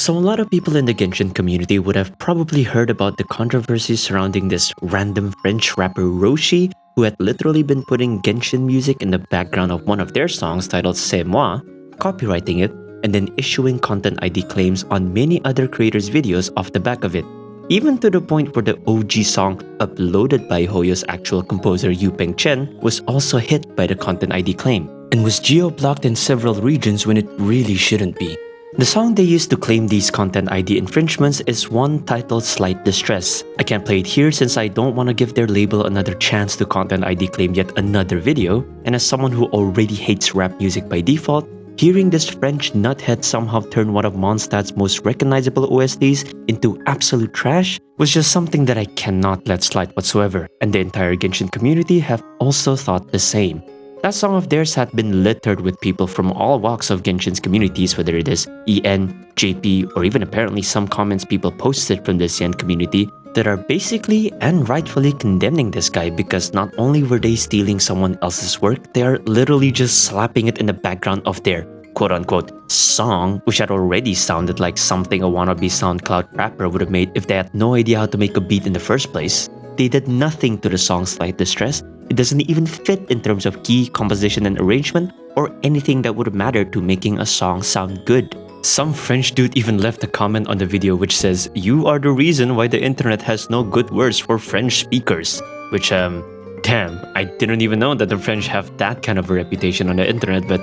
So a lot of people in the Genshin community would have probably heard about the controversy surrounding this random French rapper Roshi, who had literally been putting Genshin music in the background of one of their songs titled C'est Moi, copyrighting it, and then issuing content ID claims on many other creators' videos off the back of it. Even to the point where the OG song uploaded by Hoyo's actual composer Yu Peng Chen was also hit by the content ID claim, and was geo-blocked in several regions when it really shouldn't be. The song they used to claim these content ID infringements is one titled Slight Distress. I can't play it here since I don't want to give their label another chance to content ID claim yet another video, and as someone who already hates rap music by default, hearing this French nuthead somehow turn one of Mondstadt's most recognizable OSTs into absolute trash was just something that I cannot let slide whatsoever, and the entire Genshin community have also thought the same. That song of theirs had been littered with people from all walks of Genshin's communities, whether it is EN, JP, or even apparently some comments people posted from the CN community that are basically and rightfully condemning this guy because not only were they stealing someone else's work, they are literally just slapping it in the background of their quote-unquote song, which had already sounded like something a wannabe SoundCloud rapper would have made if they had no idea how to make a beat in the first place. They did nothing to the song's Slight Distress. It doesn't even fit in terms of key, composition, and arrangement, or anything that would matter to making a song sound good. Some French dude even left a comment on the video which says, "You are the reason why the internet has no good words for French speakers." Which, damn, I didn't even know that the French have that kind of a reputation on the internet, but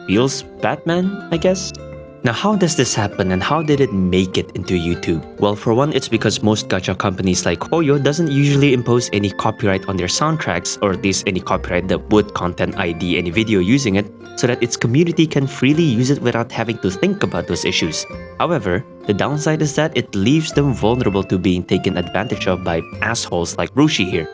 feels Batman, I guess? Now, how does this happen and how did it make it into YouTube? Well, for one, it's because most gacha companies like Hoyo doesn't usually impose any copyright on their soundtracks, or at least any copyright that would content ID any video using it, so that its community can freely use it without having to think about those issues. However, the downside is that it leaves them vulnerable to being taken advantage of by assholes like Roshi here.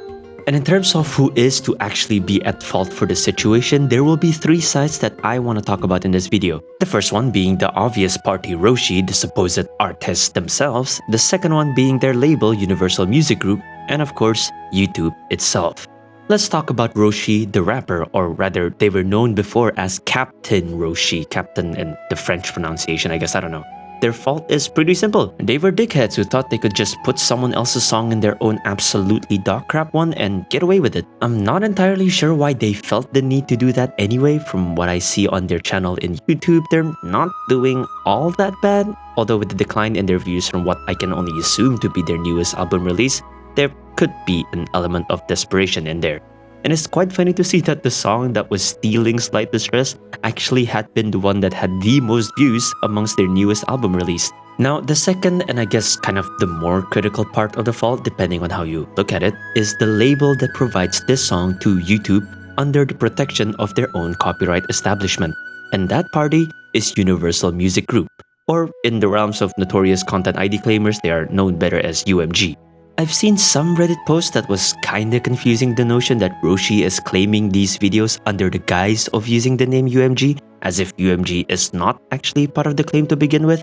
And in terms of who is to actually be at fault for the situation, there will be three sides that I want to talk about in this video. The first one being the obvious party Roshi, the supposed artists themselves, the second one being their label Universal Music Group, and of course, YouTube itself. Let's talk about Roshi the rapper, or rather, they were known before as Captain Roshi, Captain in the French pronunciation, I guess, I don't know. Their fault is pretty simple. They were dickheads who thought they could just put someone else's song in their own absolutely dog crap one and get away with it. I'm not entirely sure why they felt the need to do that anyway. From what I see on their channel in YouTube, they're not doing all that bad. Although with the decline in their views from what I can only assume to be their newest album release, there could be an element of desperation in there. And it's quite funny to see that the song that was stealing Slight Distress actually had been the one that had the most views amongst their newest album release. Now, the second and I guess kind of the more critical part of the fault, depending on how you look at it, is the label that provides this song to YouTube under the protection of their own copyright establishment. And that party is Universal Music Group, or in the realms of notorious content ID claimers, they are known better as UMG. I've seen some Reddit posts that was kinda confusing the notion that Roshi is claiming these videos under the guise of using the name UMG, as if UMG is not actually part of the claim to begin with.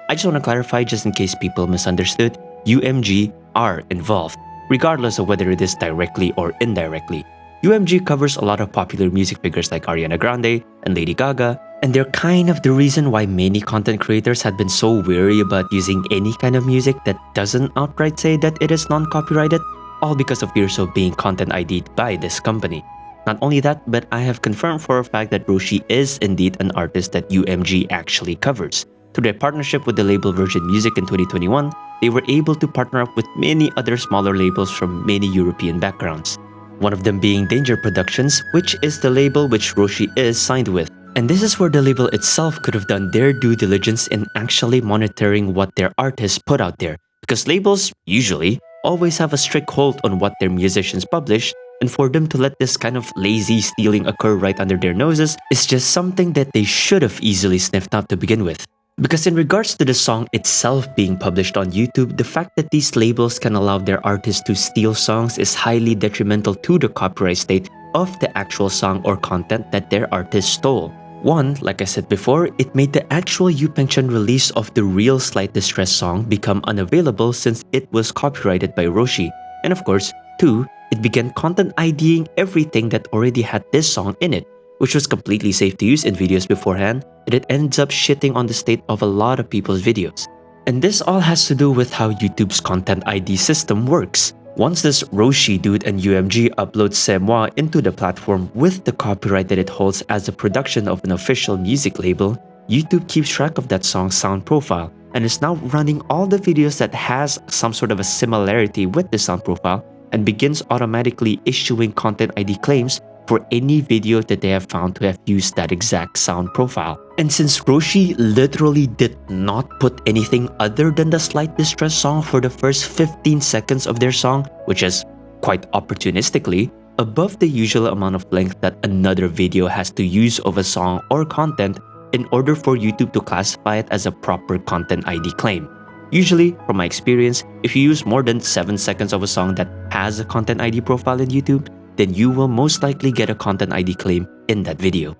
I just want to clarify just in case people misunderstood, UMG are involved, regardless of whether it is directly or indirectly. UMG covers a lot of popular music figures like Ariana Grande and Lady Gaga, and they're kind of the reason why many content creators had been so wary about using any kind of music that doesn't outright say that it is non-copyrighted, all because of fears of being content ID'd by this company. Not only that, but I have confirmed for a fact that Roshi is indeed an artist that UMG actually covers. Through their partnership with the label Virgin Music in 2021, they were able to partner up with many other smaller labels from many European backgrounds. One of them being Danger Productions, which is the label which Roshi is signed with. And this is where the label itself could have done their due diligence in actually monitoring what their artists put out there, because labels, usually, always have a strict hold on what their musicians publish, and for them to let this kind of lazy stealing occur right under their noses is just something that they should have easily sniffed out to begin with. Because in regards to the song itself being published on YouTube, the fact that these labels can allow their artists to steal songs is highly detrimental to the copyright state of the actual song or content that their artist stole. One, like I said before, it made the actual Yu Peng Chen release of the real Slight Distress song become unavailable since it was copyrighted by Roshi. And of course, two, it began content IDing everything that already had this song in it, which was completely safe to use in videos beforehand, and it ends up shitting on the state of a lot of people's videos. And this all has to do with how YouTube's Content ID system works. Once this Roshi dude and UMG uploads C'est Moi into the platform with the copyright that it holds as a production of an official music label, YouTube keeps track of that song's sound profile and is now running all the videos that has some sort of a similarity with the sound profile and begins automatically issuing Content ID claims for any video that they have found to have used that exact sound profile. And since Roshi literally did not put anything other than the slight distress song for the first 15 seconds of their song, which is quite opportunistically above the usual amount of length that another video has to use of a song or content in order for YouTube to classify it as a proper Content ID claim. Usually, from my experience, if you use more than 7 seconds of a song that has a Content ID profile in YouTube, then you will most likely get a Content ID claim in that video.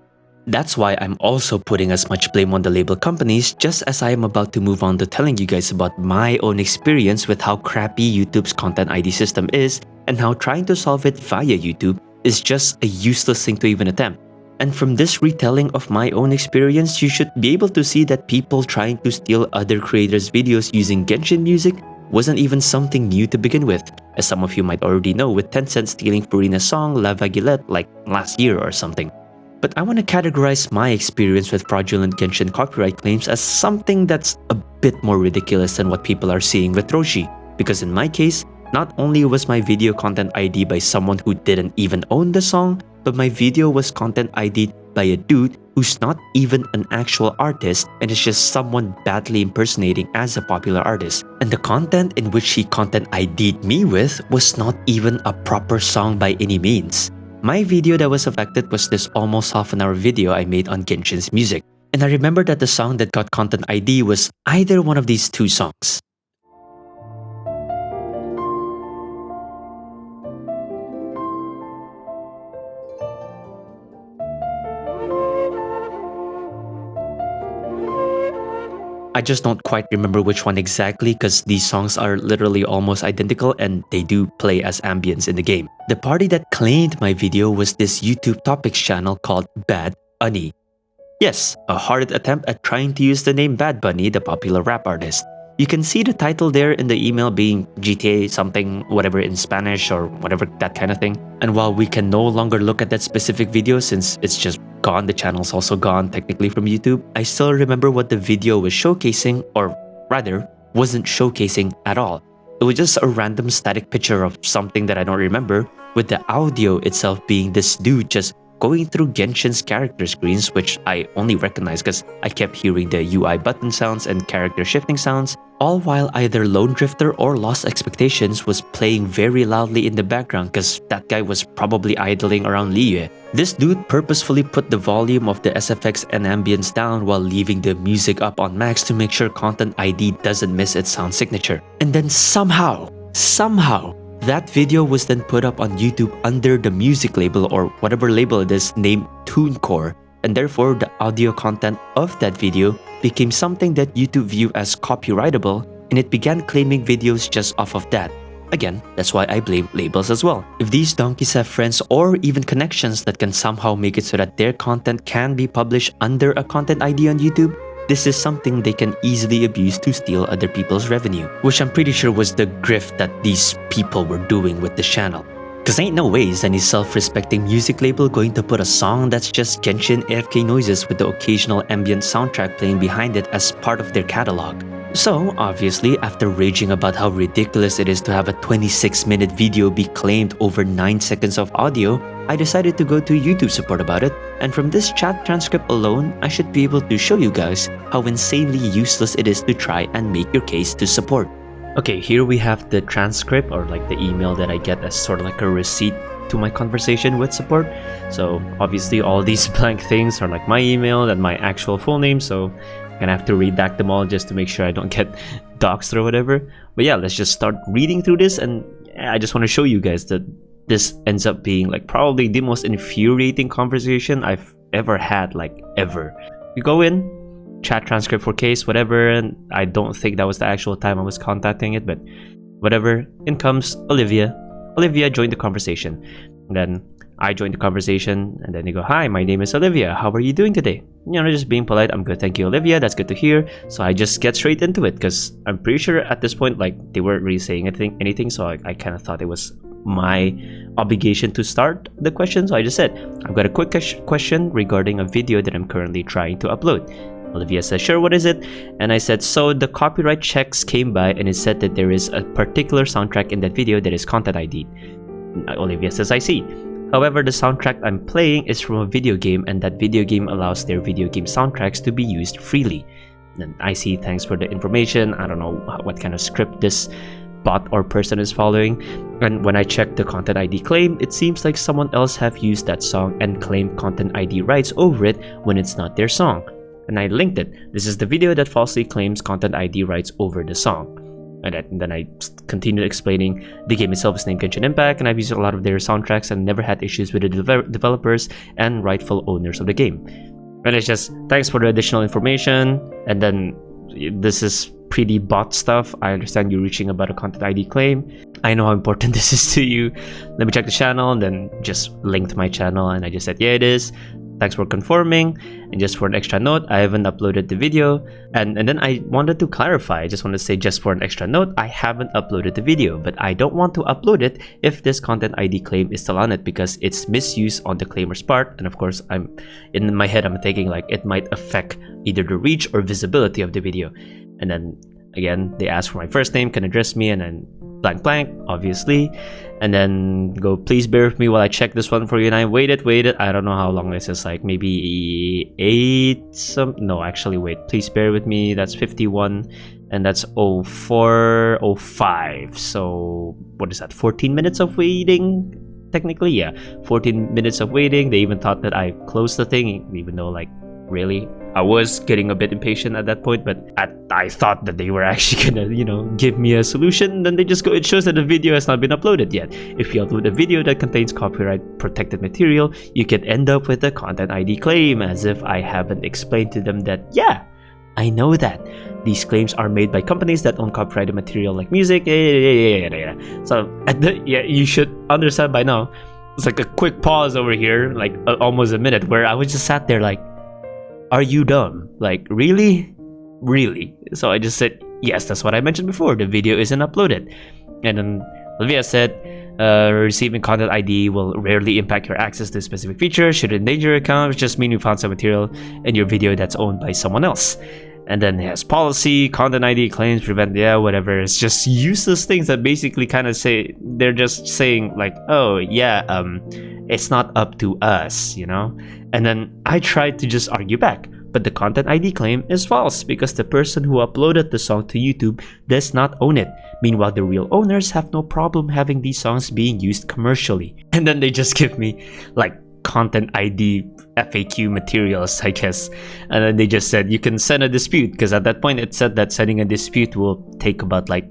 That's why I'm also putting as much blame on the label companies, just as I am about to move on to telling you guys about my own experience with how crappy YouTube's Content ID system is and how trying to solve it via YouTube is just a useless thing to even attempt. And from this retelling of my own experience, you should be able to see that people trying to steal other creators' videos using Genshin music wasn't even something new to begin with, as some of you might already know with Tencent stealing Furina's song La Vaguelette like last year or something. But I want to categorize my experience with fraudulent Genshin copyright claims as something that's a bit more ridiculous than what people are seeing with Roshi, because in my case, not only was my video Content ID by someone who didn't even own the song, but my video was Content ID'd by a dude who's not even an actual artist and is just someone badly impersonating as a popular artist. And the content in which he Content ID'd me with was not even a proper song by any means. My video that was affected was this almost half-an-hour video I made on Genshin's music. And I remember that the song that got Content ID was either one of these two songs. I just don't quite remember which one exactly because these songs are literally almost identical and they do play as ambience in the game. The party that claimed my video was this YouTube topics channel called Bad Bunny. Yes, a hard attempt at trying to use the name Bad Bunny, the popular rap artist. You can see the title there in the email being GTA something whatever in Spanish or whatever, that kind of thing. And while we can no longer look at that specific video since it's just gone, the channel's also gone technically from YouTube, I still remember what the video was showcasing, or rather, wasn't showcasing at all. It was just a random static picture of something that I don't remember, with the audio itself being this dude just going through Genshin's character screens, which I only recognize because I kept hearing the UI button sounds and character shifting sounds, all while either Lone Drifter or Lost Expectations was playing very loudly in the background because that guy was probably idling around Liyue. This dude purposefully put the volume of the SFX and ambience down while leaving the music up on max to make sure Content ID doesn't miss its sound signature. And then somehow, that video was then put up on YouTube under the music label or whatever label it is named TuneCore, and therefore the audio content of that video became something that YouTube viewed as copyrightable, and it began claiming videos just off of that. Again, that's why I blame labels as well. If these donkeys have friends or even connections that can somehow make it so that their content can be published under a Content ID on YouTube, this is something they can easily abuse to steal other people's revenue, which I'm pretty sure was the grift that these people were doing with the channel. Cause ain't no ways any self-respecting music label going to put a song that's just Genshin AFK noises with the occasional ambient soundtrack playing behind it as part of their catalog. So, obviously, after raging about how ridiculous it is to have a 26-minute video be claimed over 9 seconds of audio, I decided to go to YouTube support about it, and from this chat transcript alone, I should be able to show you guys how insanely useless it is to try and make your case to support. Okay, here we have the transcript, or like the email that I get as sort of like a receipt to my conversation with support. So obviously all these blank things are like my email and my actual full name, so I'm gonna have to redact them all just to make sure I don't get doxed or whatever. But yeah, let's just start reading through this, and I just want to show you guys that this ends up being like probably the most infuriating conversation I've ever had, like ever. You go in, chat transcript for case, whatever, and I don't think that was the actual time I was contacting it, but whatever. In comes Olivia. Olivia joined the conversation. And then I join the conversation, and then they go, "Hi, my name is Olivia. How are you doing today?" Just being polite. "I'm good, thank you, Olivia. That's good to hear." So I just get straight into it because I'm pretty sure at this point, like, they weren't really saying anything. So I kind of thought it was my obligation to start the question. So I just said, "I've got a quick question regarding a video that I'm currently trying to upload." Olivia says, "Sure, what is it?" And I said, "So the copyright checks came by and it said that there is a particular soundtrack in that video that is content ID." Olivia says, "I see. However, the soundtrack I'm playing is from a video game, and that video game allows their video game soundtracks to be used freely." And I see, thanks for the information. I don't know what kind of script this bot or person is following. And when I checked the content ID claim, it seems like someone else have used that song and claimed content ID rights over it when it's not their song. And I linked it. This is the video that falsely claims content ID rights over the song. And then I continued explaining the game itself is named Genshin Impact, and I've used a lot of their soundtracks and never had issues with the developers and rightful owners of the game. And it's just, "Thanks for the additional information." And then this is pretty bot stuff. "I understand you're reaching about a content ID claim. I know how important this is to you. Let me check the channel," and then just linked my channel, and I just said, "Yeah, it is. Thanks for confirming. And just for an extra note, I haven't uploaded the video." And then I wanted to clarify. I just want to say, just for an extra note, I haven't uploaded the video, but I don't want to upload it if this content ID claim is still on it, because it's misuse on the claimer's part. And of course, in my head, I'm thinking like it might affect either the reach or visibility of the video. And then again, they ask for my first name, can address me, and then blank blank, obviously. And then go, "Please bear with me while I check this one for you." And I waited. I don't know how long this is, like maybe 8 no, actually wait, please bear with me. That's 51 and that's 04:05. So what is that, 14 minutes of waiting? Technically, yeah, 14 minutes of waiting. They even thought that I closed the thing, even though, like, really, I was getting a bit impatient at that point, but I thought that they were actually gonna, give me a solution. Then they just go, "It shows that the video has not been uploaded yet. If you upload a video that contains copyright protected material, you can end up with a content ID claim," as if I haven't explained to them that, yeah, I know that these claims are made by companies that own copyrighted material like music. Yeah. So you should understand by now. It's like a quick pause over here, like almost a minute, where I was just sat there like, "Are you dumb? Like, really? Really?" So I just said, "Yes, that's what I mentioned before. The video isn't uploaded." And then Olivia said, "Receiving content ID will rarely impact your access to a specific feature. Should it endanger your account, it just mean you found some material in your video that's owned by someone else." And then it has policy, content ID claims, prevent, yeah, whatever. It's just useless things that basically kind of say, they're just saying like, "Oh yeah, it's not up to us," And then I tried to just argue back, but the content ID claim is false because the person who uploaded the song to YouTube does not own it. Meanwhile, the real owners have no problem having these songs being used commercially. And then they just give me like content ID FAQ materials, I guess. And then they just said, "You can send a dispute," because at that point it said that sending a dispute will take about like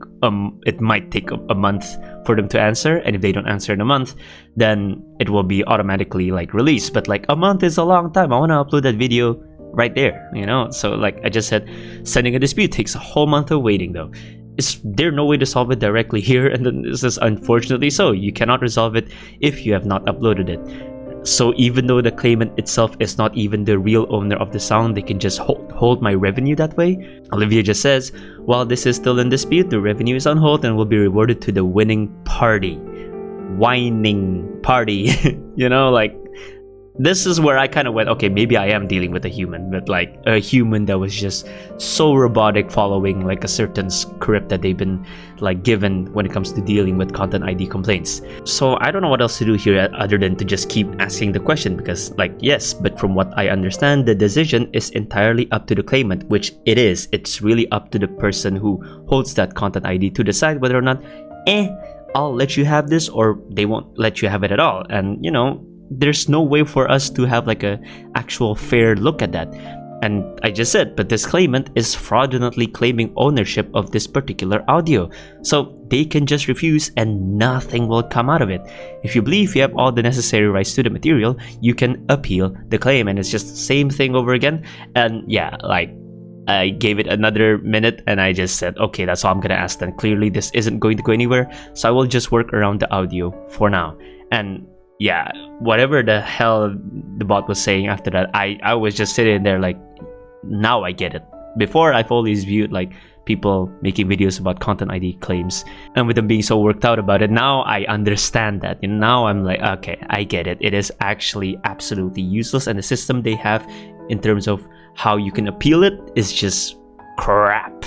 it might take a month for them to answer, and if they don't answer in a month, then it will be automatically like released. But like a month is a long time. I want to upload that video right there, So like I just said, sending a dispute takes a whole month of waiting though. Is there no way to solve it directly here? And then this is unfortunately so. You cannot resolve it if you have not uploaded it. So even though the claimant itself is not even the real owner of the song, they can just hold my revenue that way. Olivia just says, "While this is still in dispute, the revenue is on hold and will be rewarded to the winning party." Whining party. Like, this is where I kind of went, okay, maybe I am dealing with a human, but like a human that was just so robotic, following like a certain script that they've been like given when it comes to dealing with content ID complaints. So I don't know what else to do here other than to just keep asking the question, because like, yes, but from what I understand, the decision is entirely up to the claimant, which it is. It's really up to the person who holds that content ID to decide whether or not, I'll let you have this, or they won't let you have it at all. And there's no way for us to have like a actual fair look at that. And I just said, but this claimant is fraudulently claiming ownership of this particular audio, so they can just refuse and nothing will come out of it. If you believe you have all the necessary rights to the material, you can appeal the claim, and it's just the same thing over again. And yeah, like, I gave it another minute and I just said, okay, that's all I'm gonna ask then. Clearly this isn't going to go anywhere, so I will just work around the audio for now. And yeah, whatever the hell the bot was saying after that, I was just sitting there like, now I get it. Before, I've always viewed like people making videos about content ID claims, and with them being so worked out about it, now I understand that. And now I'm like, okay, I get it. It is actually absolutely useless, and the system they have in terms of how you can appeal it is just crap.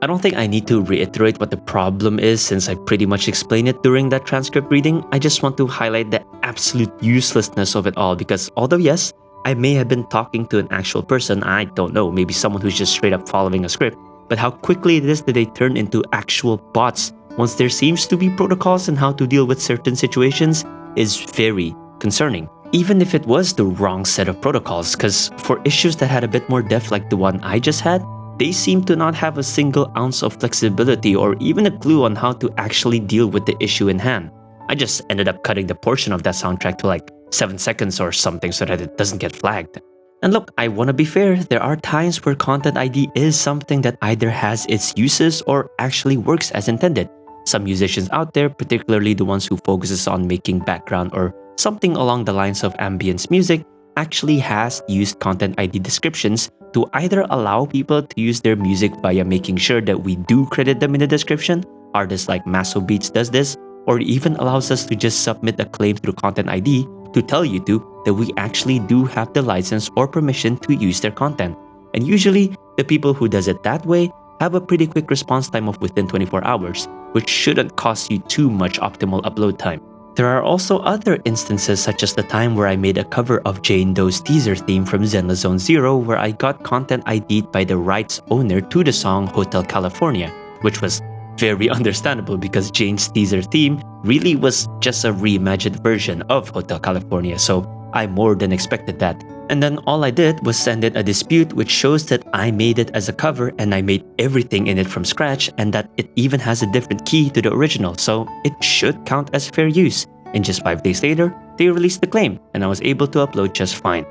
I don't think I need to reiterate what the problem is since I pretty much explained it during that transcript reading. I just want to highlight the absolute uselessness of it all because although yes, I may have been talking to an actual person, I don't know, maybe someone who's just straight up following a script, but how quickly it is that they turn into actual bots once there seems to be protocols on how to deal with certain situations is very concerning. Even if it was the wrong set of protocols, because for issues that had a bit more depth like the one I just had, they seem to not have a single ounce of flexibility or even a clue on how to actually deal with the issue in hand. I just ended up cutting the portion of that soundtrack to like 7 seconds or something so that it doesn't get flagged. And look, I want to be fair, there are times where content ID is something that either has its uses or actually works as intended. Some musicians out there, particularly the ones who focuses on making background or something along the lines of ambience music, actually has used content ID descriptions to either allow people to use their music via making sure that we do credit them in the description, artists like Maso Beats does this, or even allows us to just submit a claim through content ID to tell YouTube that we actually do have the license or permission to use their content. And usually, the people who does it that way have a pretty quick response time of within 24 hours, which shouldn't cost you too much optimal upload time. There are also other instances such as the time where I made a cover of Jane Doe's teaser theme from Zenless Zone Zero where I got content ID'd by the rights owner to the song Hotel California, which was very understandable because Jane's teaser theme really was just a reimagined version of Hotel California, so I more than expected that. And then all I did was send in a dispute which shows that I made it as a cover and I made everything in it from scratch and that it even has a different key to the original, so it should count as fair use. And just 5 days later, they released the claim and I was able to upload just fine.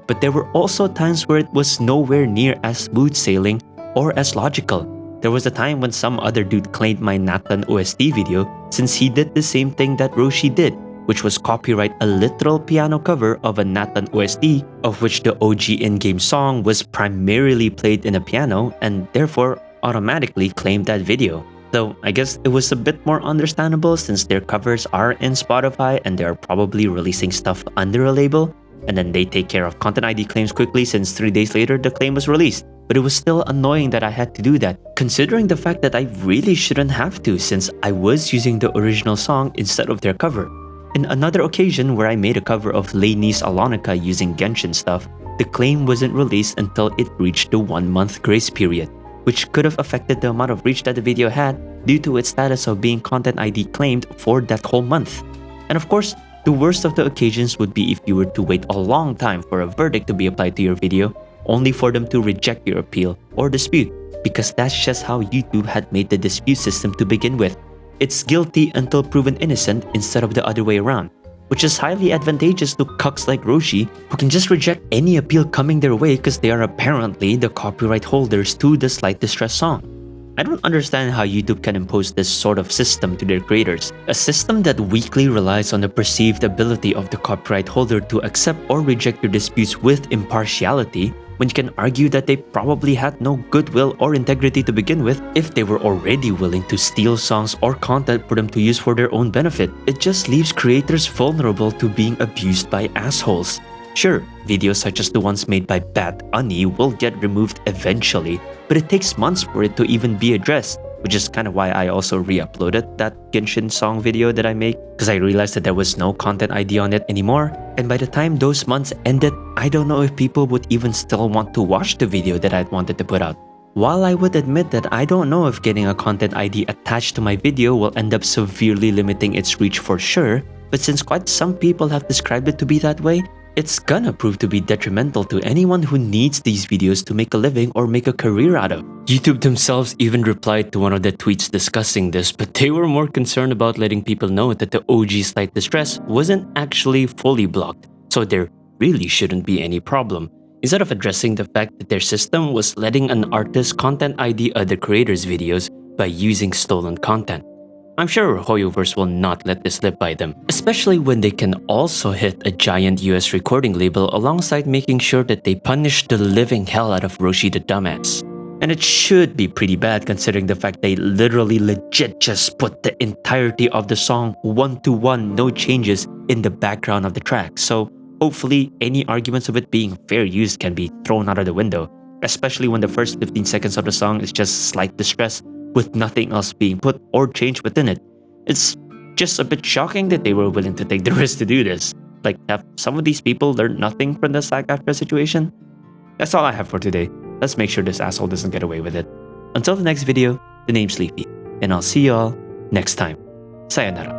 But there were also times where it was nowhere near as smooth sailing or as logical. There was a time when some other dude claimed my Nathan OST video since he did the same thing that Roshi did, which was copyright a literal piano cover of a Nathan OST, of which the OG in-game song was primarily played in a piano and therefore automatically claimed that video. Though I guess it was a bit more understandable since their covers are in Spotify and they are probably releasing stuff under a label, and then they take care of content ID claims quickly since 3 days later the claim was released. But it was still annoying that I had to do that, considering the fact that I really shouldn't have to since I was using the original song instead of their cover. In another occasion where I made a cover of Lainey's Alonica using Genshin stuff, the claim wasn't released until it reached the 1-month grace period, which could have affected the amount of reach that the video had due to its status of being content ID claimed for that whole month. And of course, the worst of the occasions would be if you were to wait a long time for a verdict to be applied to your video, only for them to reject your appeal or dispute, because that's just how YouTube had made the dispute system to begin with. It's guilty until proven innocent instead of the other way around, which is highly advantageous to cucks like Roshi who can just reject any appeal coming their way because they are apparently the copyright holders to the Slight Distress song. I don't understand how YouTube can impose this sort of system to their creators, a system that weakly relies on the perceived ability of the copyright holder to accept or reject your disputes with impartiality, when you can argue that they probably had no goodwill or integrity to begin with if they were already willing to steal songs or content for them to use for their own benefit. It just leaves creators vulnerable to being abused by assholes. Sure, videos such as the ones made by Bad Ani will get removed eventually, but it takes months for it to even be addressed, which is kind of why I also re-uploaded that Genshin song video that I made, because I realized that there was no content ID on it anymore, and by the time those months ended, I don't know if people would even still want to watch the video that I'd wanted to put out. While I would admit that I don't know if getting a content ID attached to my video will end up severely limiting its reach for sure, but since quite some people have described it to be that way, it's gonna prove to be detrimental to anyone who needs these videos to make a living or make a career out of. YouTube themselves even replied to one of the tweets discussing this, but they were more concerned about letting people know that the OG Slight Distress wasn't actually fully blocked, so there really shouldn't be any problem, instead of addressing the fact that their system was letting an artist content ID other creators' videos by using stolen content. I'm sure Hoyoverse will not let this slip by them, especially when they can also hit a giant US recording label alongside making sure that they punish the living hell out of Roshi the dumbass. And it should be pretty bad considering the fact they literally legit just put the entirety of the song 1-to-1, no changes, in the background of the track. So hopefully any arguments of it being fair use can be thrown out of the window, especially when the first 15 seconds of the song is just slight distress with nothing else being put or changed within it. It's just a bit shocking that they were willing to take the risk to do this. Like, have some of these people learned nothing from the SAG-AFTRA situation? That's all I have for today. Let's make sure this asshole doesn't get away with it. Until the next video, the name's Leafy, and I'll see y'all next time. Sayonara.